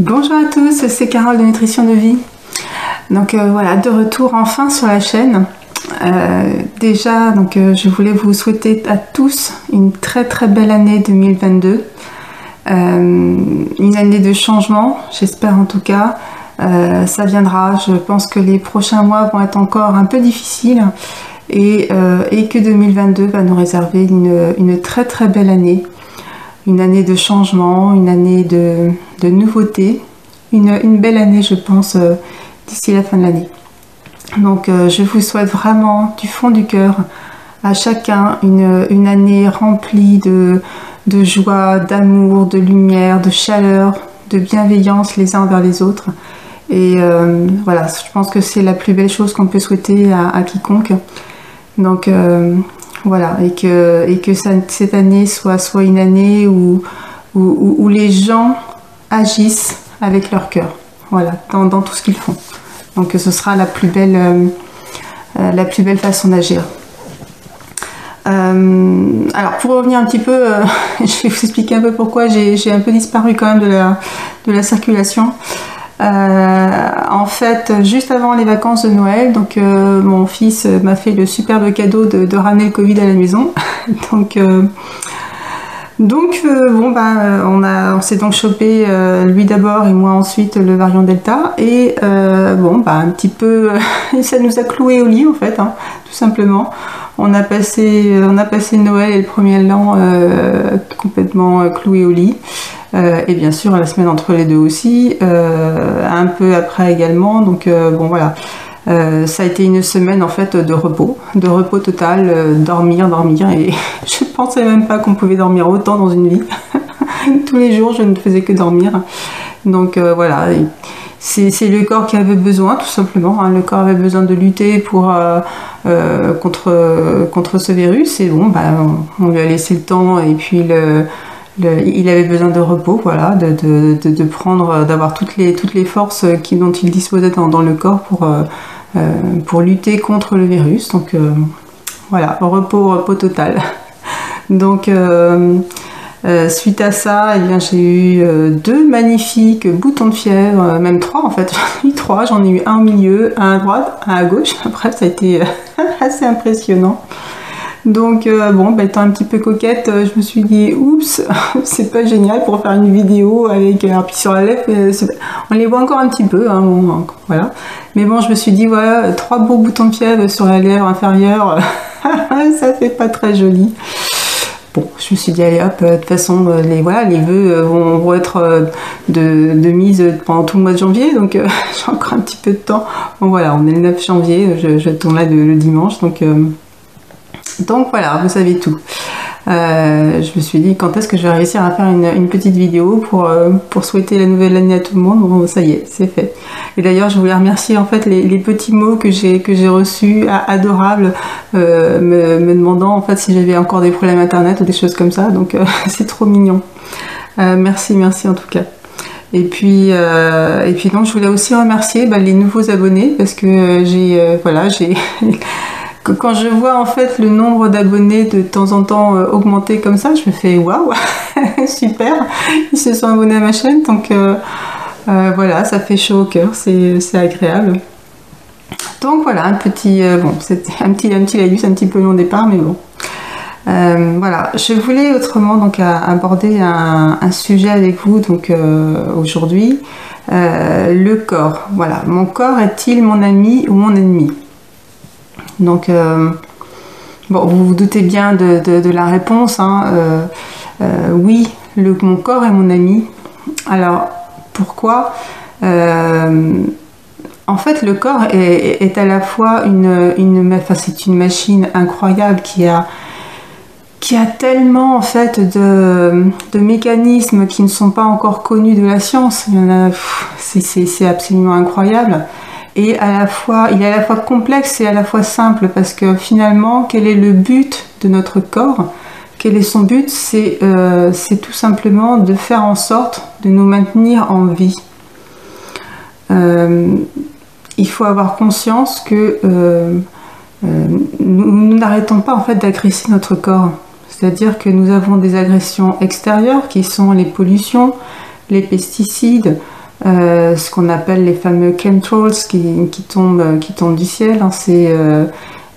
Bonjour à tous, c'est Carole de Nutrition de Vie. Donc voilà, de retour enfin sur la chaîne. Déjà, je voulais vous souhaiter à tous une très belle année 2022. Une année de changement, j'espère en tout cas. Ça viendra, je pense que les prochains mois vont être encore un peu difficiles et que 2022 va nous réserver une très belle année. Une année de changement, une année de nouveautés, une belle année je pense d'ici la fin de l'année. Donc je vous souhaite vraiment du fond du cœur à chacun une année remplie de joie, d'amour, de lumière, de chaleur, de bienveillance les uns envers les autres. Et voilà, je pense que c'est la plus belle chose qu'on peut souhaiter à quiconque. Donc voilà, et que cette année soit une année où les gens agissent avec leur cœur, voilà, dans tout ce qu'ils font. Donc ce sera la plus belle façon d'agir. Alors pour revenir un petit peu, je vais vous expliquer un peu pourquoi j'ai un peu disparu quand même de la circulation. En fait, juste avant les vacances de Noël, mon fils m'a fait le superbe cadeau de ramener le Covid à la maison. On s'est donc chopé lui d'abord et moi ensuite le variant Delta et un petit peu ça nous a cloué au lit en fait, hein, tout simplement. On a passé Noël et le premier l'an complètement cloué au lit. Et bien sûr la semaine entre les deux aussi, un peu après également, voilà. Ça a été une semaine en fait de repos total, dormir et je pensais même pas qu'on pouvait dormir autant dans une vie. Tous les jours je ne faisais que dormir, donc voilà, c'est le corps qui avait besoin tout simplement, hein. Le corps avait besoin de lutter contre ce virus et on lui a laissé le temps et puis il avait besoin de repos, voilà, d'avoir toutes les forces dont il disposait dans le corps pour lutter contre le virus. Donc voilà, repos total. Donc suite à ça, j'ai eu 2 magnifiques boutons de fièvre, même 3 en fait. J'en ai eu 3, j'en ai eu un au milieu, un à droite, un à gauche. Après ça a été assez impressionnant. Donc étant un petit peu coquette, je me suis dit oups, c'est pas génial pour faire une vidéo avec puis sur la lèvre, on les voit encore un petit peu, hein, voilà. Mais bon, je me suis dit voilà, 3 beaux boutons de fièvre sur la lèvre inférieure, ça fait pas très joli. Bon, je me suis dit allez hop, de toute façon les vœux vont être de mise pendant tout le mois de janvier, donc j'ai encore un petit peu de temps. Bon voilà, on est le 9 janvier, je tourne là le dimanche, donc voilà, vous savez tout. Je me suis dit quand est-ce que je vais réussir à faire une petite vidéo pour souhaiter la nouvelle année à tout le monde. Bon, ça y est, c'est fait. Et d'ailleurs je voulais remercier en fait les petits mots que j'ai reçus, adorables, me demandant en fait si j'avais encore des problèmes internet ou des choses comme ça, donc c'est trop mignon. Merci en tout cas. Et puis donc je voulais aussi remercier les nouveaux abonnés parce que quand je vois en fait le nombre d'abonnés de temps en temps augmenter comme ça, je me fais waouh, super, ils se sont abonnés à ma chaîne, donc voilà, ça fait chaud au cœur, c'est agréable. Donc voilà, c'était un petit laïus, un petit peu long départ, mais bon. Voilà, je voulais autrement aborder un sujet avec vous aujourd'hui, le corps. Voilà, mon corps est-il mon ami ou mon ennemi? Donc, vous vous doutez bien de la réponse, hein. Oui, mon corps est mon ami. Alors, pourquoi? En fait, le corps est à la fois c'est une machine incroyable qui a tellement en fait de mécanismes qui ne sont pas encore connus de la science. C'est absolument incroyable. Et il est à la fois complexe et à la fois simple, parce que finalement, quel est le but de notre corps? Quel est son but? C'est tout simplement de faire en sorte de nous maintenir en vie. Il faut avoir conscience que nous n'arrêtons pas en fait d'agresser notre corps. C'est-à-dire que nous avons des agressions extérieures qui sont les pollutions, les pesticides, ce qu'on appelle les fameux chemtrails qui tombent du ciel. Hein.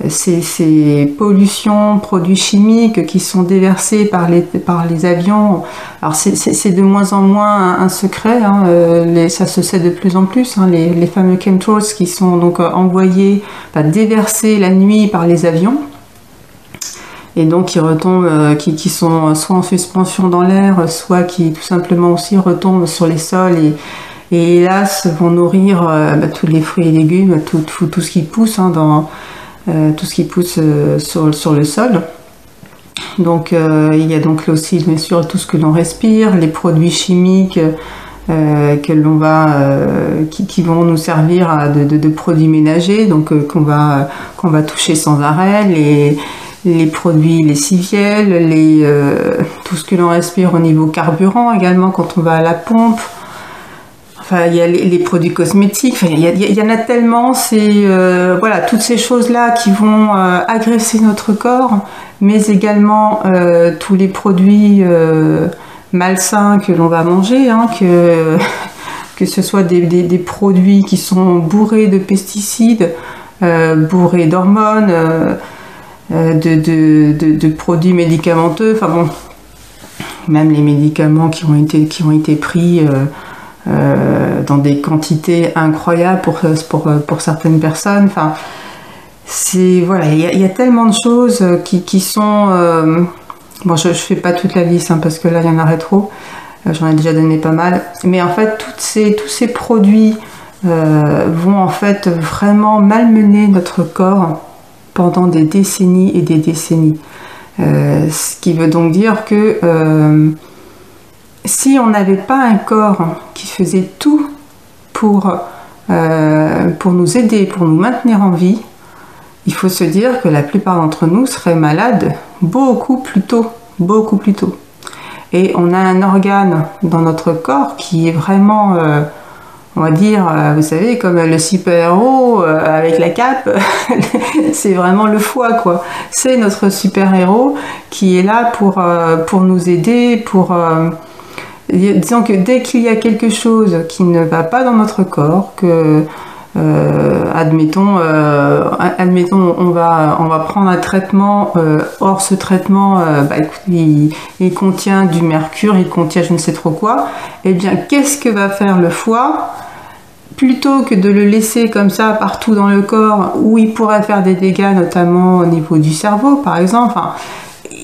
Ces pollutions, produits chimiques qui sont déversés par les avions. Alors c'est de moins en moins un secret, hein, ça se sait de plus en plus, hein, les fameux chemtrails qui sont donc envoyés, déversés la nuit par les avions, et donc qui retombent, qui sont soit en suspension dans l'air, soit qui tout simplement aussi retombent sur les sols et hélas vont nourrir tous les fruits et légumes, tout ce qui pousse, hein, tout ce qui pousse sur le sol. Donc il y a donc aussi bien sûr tout ce que l'on respire, les produits chimiques que l'on va, qui vont nous servir de produits ménagers, donc qu'on va toucher sans arrêt, les produits lessiviels, tout ce que l'on respire au niveau carburant également quand on va à la pompe. Enfin, il y a les produits cosmétiques, enfin, il y en a tellement, voilà, toutes ces choses-là qui vont agresser notre corps, mais également tous les produits malsains que l'on va manger, hein, que ce soit des produits qui sont bourrés de pesticides, bourrés d'hormones, de produits médicamenteux, enfin bon, même les médicaments qui ont été pris dans des quantités incroyables pour certaines personnes. Enfin, voilà, il y a tellement de choses qui sont... bon, je fais pas toute la liste, hein, parce que là, il y en aurait trop. J'en ai déjà donné pas mal. Mais en fait, tous ces produits vont en fait vraiment malmener notre corps pendant des décennies et des décennies. Ce qui veut donc dire que si on n'avait pas un corps qui faisait tout pour nous aider, pour nous maintenir en vie, il faut se dire que la plupart d'entre nous seraient malades beaucoup plus tôt. Et on a un organe dans notre corps qui est vraiment, on va dire, vous savez, comme le super-héros avec la cape, c'est vraiment le foie, quoi. C'est notre super-héros qui est là pour nous aider, disons que dès qu'il y a quelque chose qui ne va pas dans notre corps, que admettons on va prendre un traitement, or ce traitement il contient du mercure, il contient je ne sais trop quoi, et bien qu'est-ce que va faire le foie? Plutôt que de le laisser comme ça partout dans le corps où il pourrait faire des dégâts, notamment au niveau du cerveau par exemple, enfin,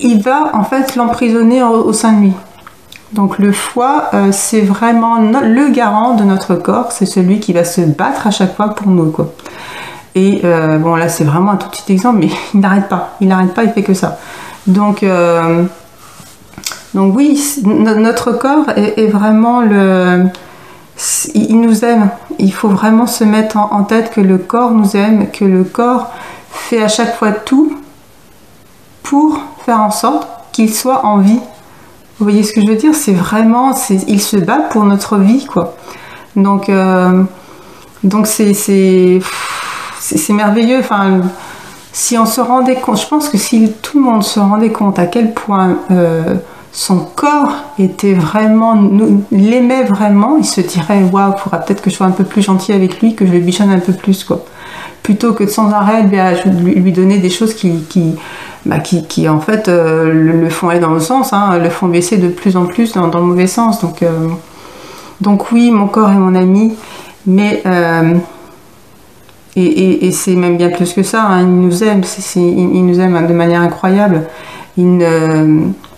il va en fait l'emprisonner au sein de lui. Donc le foie, c'est vraiment le garant de notre corps, c'est celui qui va se battre à chaque fois pour nous, quoi. Et bon, là c'est vraiment un tout petit exemple, mais il n'arrête pas, il fait que ça. Donc oui, notre corps est vraiment il nous aime. Il faut vraiment se mettre en tête que le corps nous aime, que le corps fait à chaque fois tout pour faire en sorte qu'il soit en vie. Vous voyez ce que je veux dire? C'est vraiment, il se bat pour notre vie, quoi. Donc c'est merveilleux. Enfin, si on se rendait compte, je pense que si tout le monde se rendait compte à quel point son corps était vraiment, l'aimait vraiment, il se dirait waouh, il faudra peut-être que je sois un peu plus gentil avec lui, que je le bichonne un peu plus, quoi. Plutôt que de sans arrêt lui donner des choses qui en fait le font aller dans le sens, hein, le font baisser de plus en plus dans le mauvais sens. Donc oui, mon corps est mon ami, mais et c'est même bien plus que ça, hein, il nous aime, il nous aime de manière incroyable.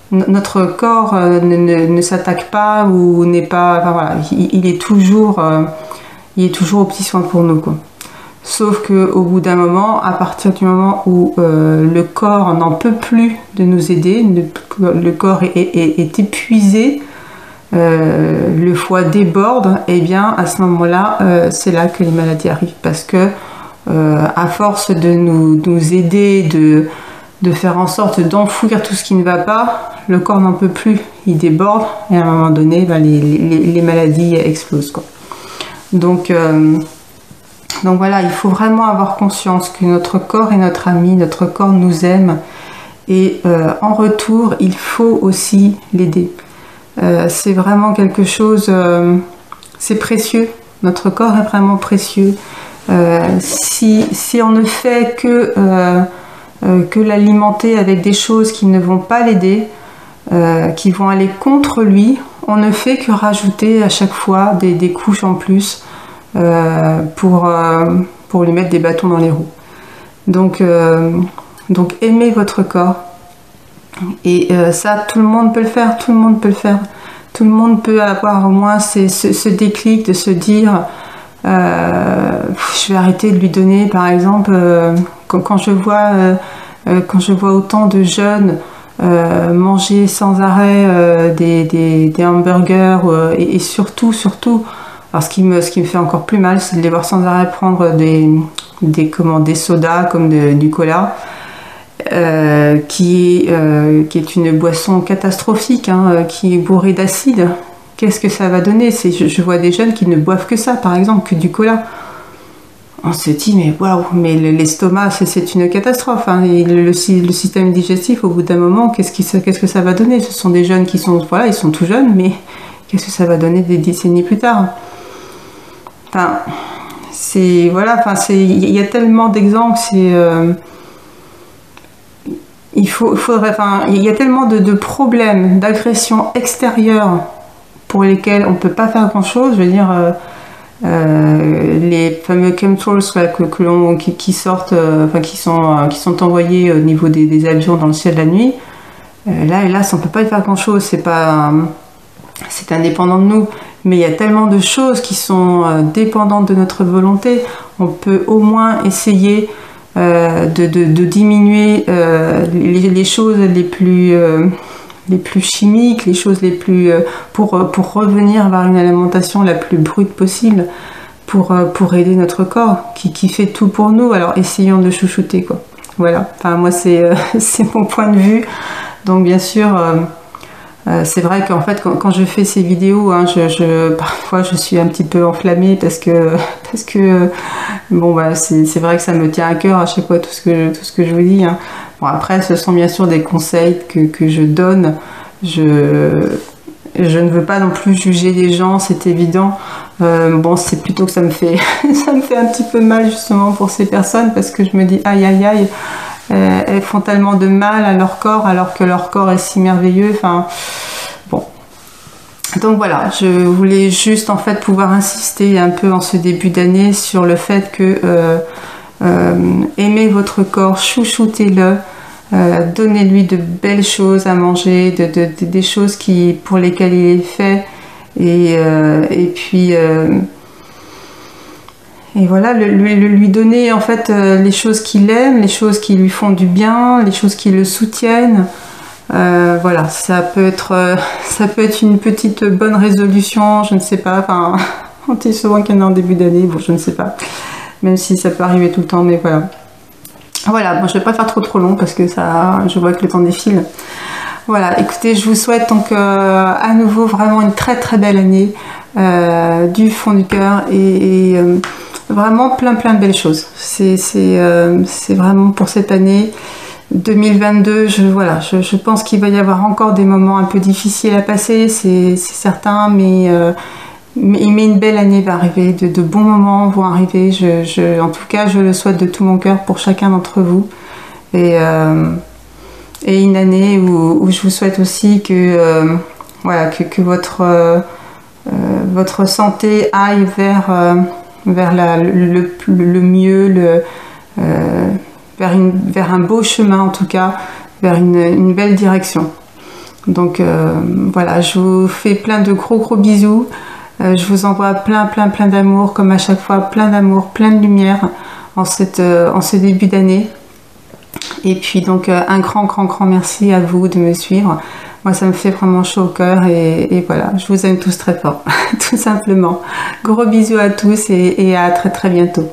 Notre corps ne s'attaque pas ou n'est pas, enfin voilà, il est toujours au petit soin pour nous, quoi. Sauf qu'au bout d'un moment, à partir du moment où le corps n'en peut plus de nous aider, le corps est épuisé, le foie déborde, et bien à ce moment-là, c'est là que les maladies arrivent. Parce que à force de nous aider, de faire en sorte d'enfouir tout ce qui ne va pas, le corps n'en peut plus, il déborde, et à un moment donné, les maladies explosent, quoi. Donc voilà, il faut vraiment avoir conscience que notre corps est notre ami, notre corps nous aime, et en retour, il faut aussi l'aider. C'est vraiment quelque chose c'est précieux. Notre corps est vraiment précieux. Si on ne fait que l'alimenter avec des choses qui ne vont pas l'aider, qui vont aller contre lui, on ne fait que rajouter à chaque fois des couches en plus pour lui mettre des bâtons dans les roues. Donc aimez votre corps. Et ça, tout le monde peut le faire, tout le monde peut le faire. Tout le monde peut avoir au moins ce déclic de se dire je vais arrêter de lui donner, par exemple, quand je vois autant de jeunes manger sans arrêt des hamburgers et surtout, alors ce qui me fait encore plus mal, c'est de les voir sans arrêt prendre des sodas comme du cola. Qui est une boisson catastrophique, hein, qui est bourrée d'acide. Qu'est-ce que ça va donner? Je vois des jeunes qui ne boivent que ça, par exemple, que du cola. On se dit, mais waouh, mais l'estomac, c'est une catastrophe. Hein. Et le système digestif, au bout d'un moment, qu'est-ce que ça va donner? Ce sont des jeunes qui sont, voilà, ils sont tout jeunes, mais qu'est-ce que ça va donner des décennies plus tard? Enfin, il y a tellement d'exemples, il y a tellement de problèmes, d'agressions extérieures pour lesquelles on ne peut pas faire grand-chose. Je veux dire, les fameux chemtrails qui sortent, qui sont envoyés au niveau des avions dans le ciel la nuit. Là, hélas, on ne peut pas y faire grand-chose. C'est indépendant de nous. Mais il y a tellement de choses qui sont dépendantes de notre volonté. On peut au moins essayer de diminuer les choses les plus chimiques, les choses les plus pour revenir vers une alimentation la plus brute possible pour aider notre corps qui fait tout pour nous. Alors essayons de chouchouter, quoi. Voilà, enfin moi c'est mon point de vue. Donc bien sûr c'est vrai qu'en fait quand je fais ces vidéos, hein, parfois je suis un petit peu enflammée parce que bon bah c'est vrai que ça me tient à cœur à chaque fois tout ce que je vous dis. Hein. Bon après ce sont bien sûr des conseils que je donne. Je ne veux pas non plus juger les gens, c'est évident. Bon c'est plutôt que ça me fait un petit peu mal justement pour ces personnes parce que je me dis aïe aïe aïe. Elles font tellement de mal à leur corps alors que leur corps est si merveilleux. Enfin, bon. Donc voilà, je voulais juste en fait pouvoir insister un peu en ce début d'année sur le fait que aimez votre corps, chouchoutez-le, donnez-lui de belles choses à manger, des choses pour lesquelles il est fait, et puis et voilà, lui donner en fait les choses qu'il aime, les choses qui lui font du bien, les choses qui le soutiennent. Voilà, ça peut être une petite bonne résolution, je ne sais pas. Enfin, on dit souvent qu'il y en a en début d'année, bon, je ne sais pas. Même si ça peut arriver tout le temps, mais voilà. Voilà, bon, je ne vais pas faire trop long parce que je vois que le temps défile. Voilà, écoutez, je vous souhaite donc à nouveau vraiment une très très belle année du fond du cœur et vraiment plein de belles choses. C'est vraiment pour cette année 2022. Je pense qu'il va y avoir encore des moments un peu difficiles à passer, c'est certain, mais une belle année va arriver, de bons moments vont arriver. En tout cas, je le souhaite de tout mon cœur pour chacun d'entre vous. Et une année où je vous souhaite aussi que votre santé aille vers le mieux, vers un beau chemin en tout cas, vers une belle direction. Donc voilà, je vous fais plein de gros bisous. Je vous envoie plein d'amour, comme à chaque fois, plein d'amour, plein de lumière en ce début d'année. Et puis donc un grand merci à vous de me suivre. Moi ça me fait vraiment chaud au cœur et voilà, je vous aime tous très fort, tout simplement. Gros bisous à tous et à très bientôt.